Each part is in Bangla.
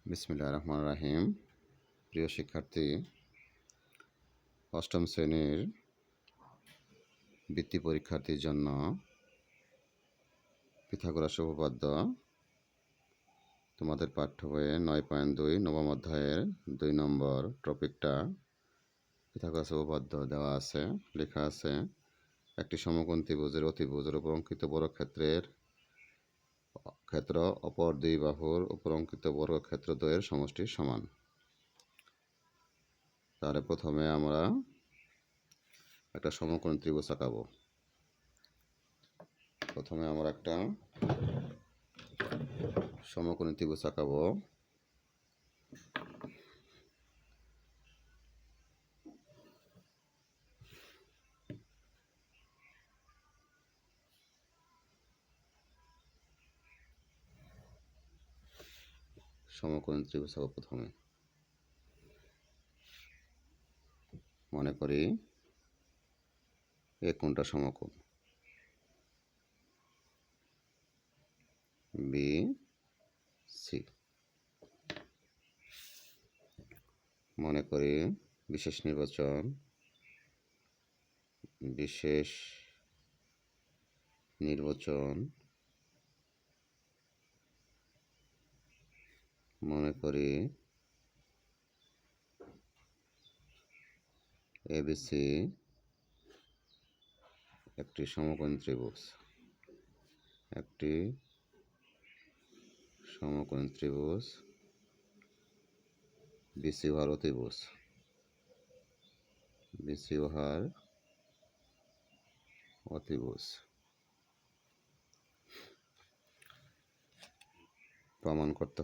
বিসমিল্লাহির রহমানির রহিম। প্রিয় শিক্ষার্থী, অষ্টম শ্রেণীর বৃত্তি পরীক্ষার্থীর জন্য পিথাগোরাস উপপাদ্য তোমাদের পাঠ্য বইয়ে 9.2 নবম অধ্যায়ের 2 নম্বর টপিকটা পিথাগোরাস উপপাদ্য দেওয়া আছে। লেখা আছে, একটি সমকোণ ত্রিভুজের অতিভুজের উপর অঙ্কিত বর্গক্ষেত্রের ক্ষেত্র অপর দুই বাহুর উপর অঙ্কিত বর্গক্ষেত্রদ্বয়ের সমষ্টির সমান। তাহলে প্রথমে আমরা একটা সমকোণী ত্রিভুজ আঁকাবো। প্রথমে আমরা একটা সমকোণী ত্রিভুজ আঁকাবো। সমকোণী ত্রিভুজ আঁকাবো। প্রথমে মনে করি এ কোণটা সমকোণ বি সি। মনে করি বিশেষ নির্বাচন মনে করি এবিসি একটি সমকোণী ত্রিভুজ। বিসি হওয়ার অতিভুজ। প্রমাণ করতে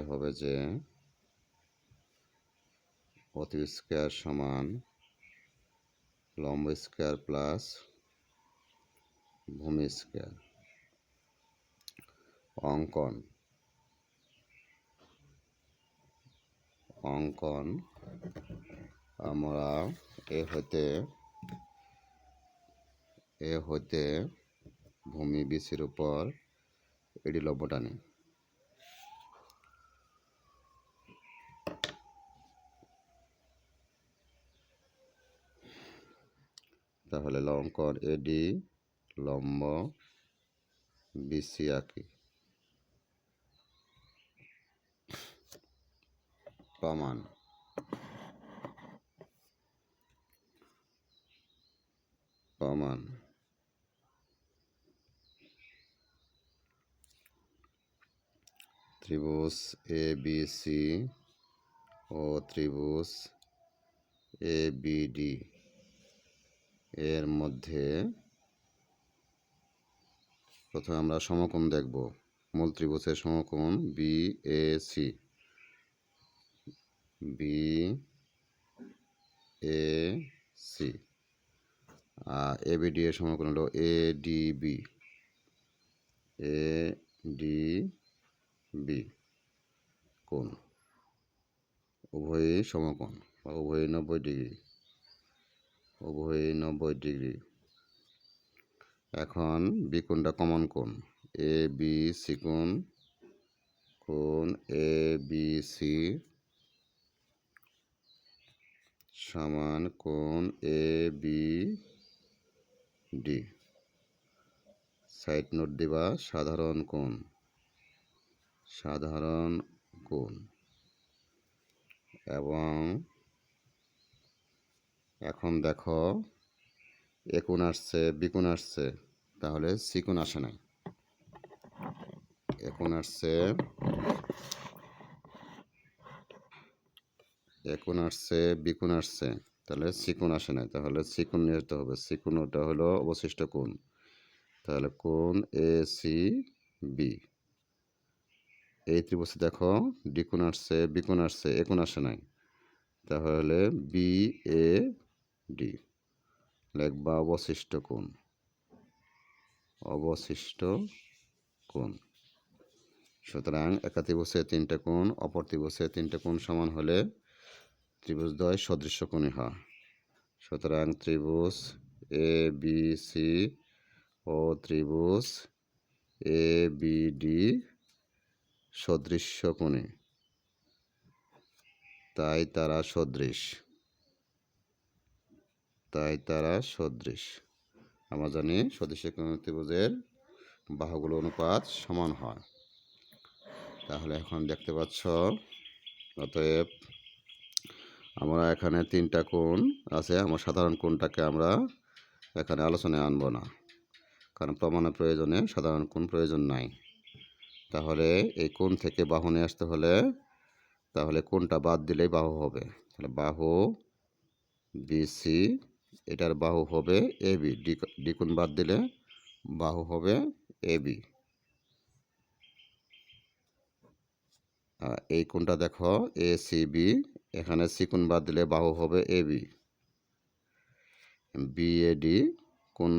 হবে যে অতিভুজ স্কয়ার সমান লম্ব স্কয়ার প্লাস ভূমি স্কয়ার। অঙ্কন আমরা এ হইতে ভূমি বিসির উপর এডি লম্ব টানি। তাহলে অঙ্কন এডি লম্ব বিসি আঁকি। প্রমাণ ত্রিভুজ এ বি সি ও ত্রিভুজ এ বি ডি এর মধ্যে প্রথমে আমরা সমকোণ দেখব। মূল ত্রিভুজের সমকোণ বি এ সি আর এবিডি এর সমকোণ হলো এডিবি কোণ। উভয়ই সমকোণ বা উভয়ই 90 ডিগ্রি। এখন বি কোণটা কমন কোণ এ বি সি কোণ এ বি সি সমান কোণ A B D. Side note দিবা সাধারণ কোণ। এবং এখন দেখো এ কোণ আসছে বি কোণ আসছে, তাহলে সি কোণ আসে নাই। এ কোণ আসছে বি কোণ আসছে, তাহলে সি কোণ আসে নাই। তাহলে সি কোণ নিয়ে যেতে হবে। সি কোণ ওটা হলো অবশিষ্ট কোণ। তাহলে কোণ এ সি বি। এই ত্রিভুজে দেখো ডি কোণ আসছে বি কোণ আসছে, এ কোণ আসে নাই। তাহলে বি এ ডি লিখবা অবশিষ্ট কোণ। সুতরাং একা ত্রিভুজে 3টে কোণ, অপর ত্রিভুজে 3টে কোণ সমান হলে ত্রিভুজদ্বয় সদৃশ্যকোণী হয়। সুতরাং ত্রিভুজ এ বি সি ও ত্রিভুজ ABD সদৃশ্যকোণী, তাই তারা সদৃশ। আমরা জানি সদৃশ্যকোণী ত্রিভুজের বাহুগুলো অনুপাত সমান হয়। তাহলে এখন দেখতে পাচ্ছ, অতএব আমরা এখানে 3টা কোণ আছে। আমরা সাধারণ কোণটাকে আমরা এখানে আলোচনায় আনব না, কারণ প্রমাণের প্রয়োজনে সাধারণ কোণ প্রয়োজন নাই। তাহলে এই কোণ থেকে বাহু নিয়ে আসতে হলে তাহলে কোণটা বাদ দিলেই বাহু হবে। তাহলে বাহু BC, এটার বাহু হবে AB, ডি কোণ বাদ দিলে বাহু হবে AB। এই কোণটা দেখো ACB, এখানে C কোণ বাদ দিলে বাহু হবে AB। BAD, কোণ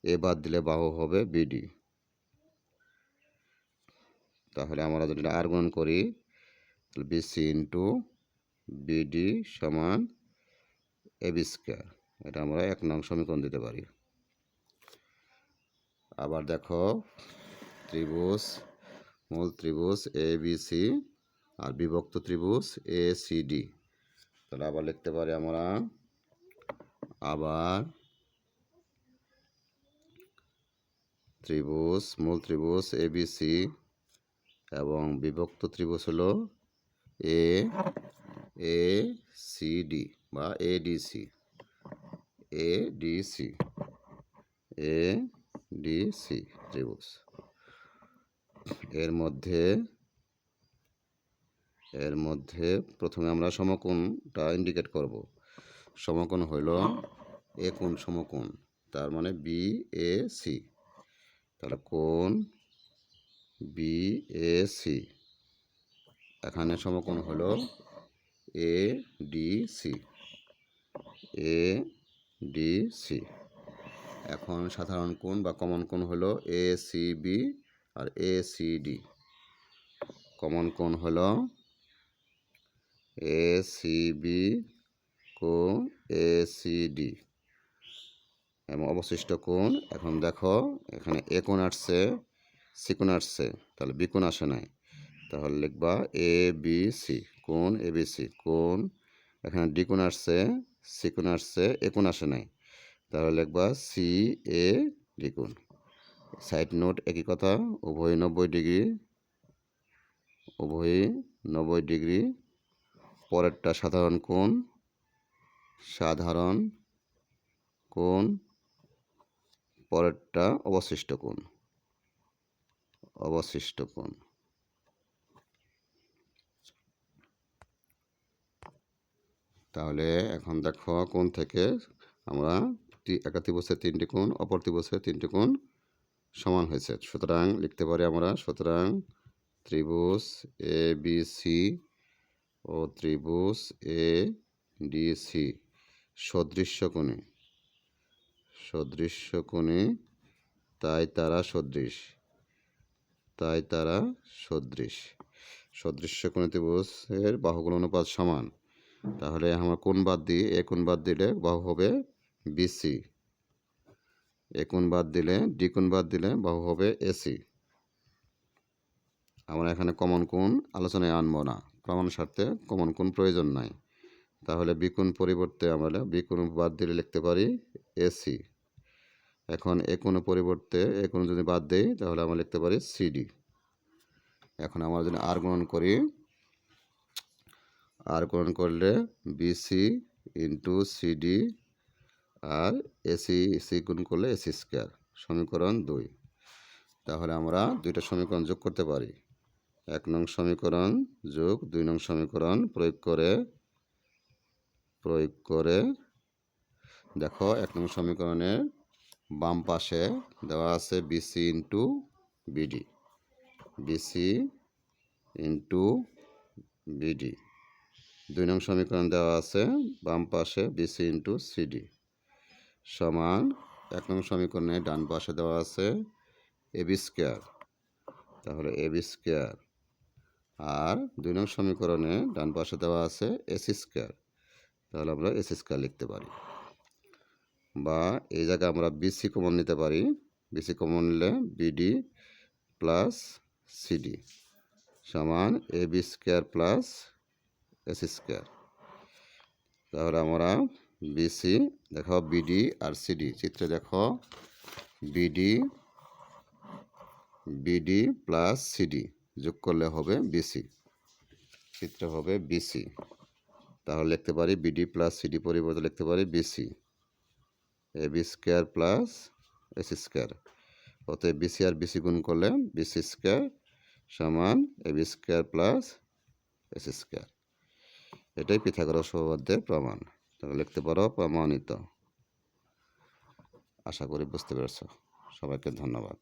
এ বাদ দিলে বাহু হবে BD। তাহলে আমরা যদি আর গুণন করি, তাহলে BC ইন্টু BD সমান AB স্কয়ার। এটা আমরা 1 নং সমীকরণ দিতে পারি। আবার দেখো, ত্রিভুজ, মূল ত্রিভুজ ABC আর বিভক্ত ত্রিভুজ ACD। তাহলে আবার লিখতে পারি আমরা, আবার ত্রিভুজ, মূল ত্রিভুজ ABC এবং বিভক্ত ত্রিভুজ হলো ACD বা ADC। ত্রিভুজ। এর মধ্যে প্রথমে আমরা সমকোণটা ইন্ডিকেট করব। সমকোণ হইল এ কোণ সমকোণ, তার মানে BAC। তাহলে কোণ BAC, এখানে সমকোণ হলো ADC। এখন সাধারণ কোণ বা কমন কোণ হলো ACB আর ACD। কমন কোণ হলো ACB কো ACD এবং অবশিষ্ট কোণ। এখন দেখো, এখানে এ কোণ আসছে, সি কোণ আসছে, তাহলে বি কোণ আসে নাই। তাহলে লিখবা ABC, কোণ ABC। কোণ, এখানে ডি কোণ আসছে, সি কোণ আসছে, এ কোণ আসে নাই, তাহলে লিখবা CAD কোণ। সাইড নোট একই কথা, উভয়ই 90 ডিগ্রি। পরেরটা সাধারণ কোণ, পরেরটা অবশিষ্ট কোণ। তাহলে এখন দেখো, কোণ থেকে আমরা একা ত্রিভুজের 3টি কোণ, অপর ত্রিভুজের 3টি কোণ সমান হয়েছে। সুতরাং লিখতে পারি আমরা, সুতরাং ত্রিভুজ ABC ও ত্রিভুজ ADC সদৃশ্যকোণী, তাই তারা সদৃশ। সদৃশ্যকোণী ত্রিভুজের বাহুগুলোর অনুপাত সমান। তাহলে আমরা কোণ বাদ দিই, এ কোণ বাদ দিলে বাহু হবে BC। এ কোণ বাদ দিলে, ডি কোণ বাদ দিলে বাহু হবে AC। আমরা এখানে কমন কোণ আলোচনায় আনবো না, প্রমাণ স্বার্থে কমন কোণ প্রয়োজন নাই। তাহলে বি কোণ পরিবর্তে আমরা বি কোণ বাদ দিলে লিখতে পারি AC। এখন এ কোণ পরিবর্তে এ কোণ যদি বাদ দেই, তাহলে আমরা লিখতে পারি CD। এখন আমরা যদি আর গুণন করি, আর গুণন করলে BC ইন্টু CD আর AC গুণ করলে AC স্কয়ার, সমীকরণ 2। তাহলে আমরা 2টা সমীকরণ যোগ করতে পারি। 1 নং সমীকরণ যোগ 2 নং সমীকরণ প্রয়োগ করে দেখো, 1 নং সমীকরণের বাম পাশে দেওয়া আছে BC ইন্টু BD। BD 2 নং সমীকরণ দেওয়া আছে বাম পাশে BC ইন্টু CD সমান 1 নং সমীকরণে ডান পাশে দেওয়া আছে AB স্কয়ার। তাহলে AB স্কয়ার, আর 2 নং সমীকরণে ডান পাশে দেওয়া আছে AC স্কয়ার। তাহলে আমরা AC স্কয়ার লিখতে পারি, বা এই জায়গায় আমরা BC কমন নিতে পারি। বিসি কমন নিলে বিডি প্লাস সিডি সমান A B square plus S square. তাহলে আমরা বিসি দেখো বিডি আর সিডি চিত্রে দেখো বিডি প্লাস সিডি যোগ করলে হবে বিসি, চিত্রে হবে বিসি। তাহলে লিখতে পারি বিডি প্লাস সিডি পরিবর্তে লিখতে পারি BC A B square plus S square. অতএব বিসি আর বিসি গুণ করলে বিসি স্কোয়ার সমান A B square plus S square. এটাই পিথাগোরাস উপপাদ্যের প্রমাণ। তাহলে লিখতে পারো প্রমাণিত। আশা করি বুঝতে পেরেছ। সবাইকে ধন্যবাদ।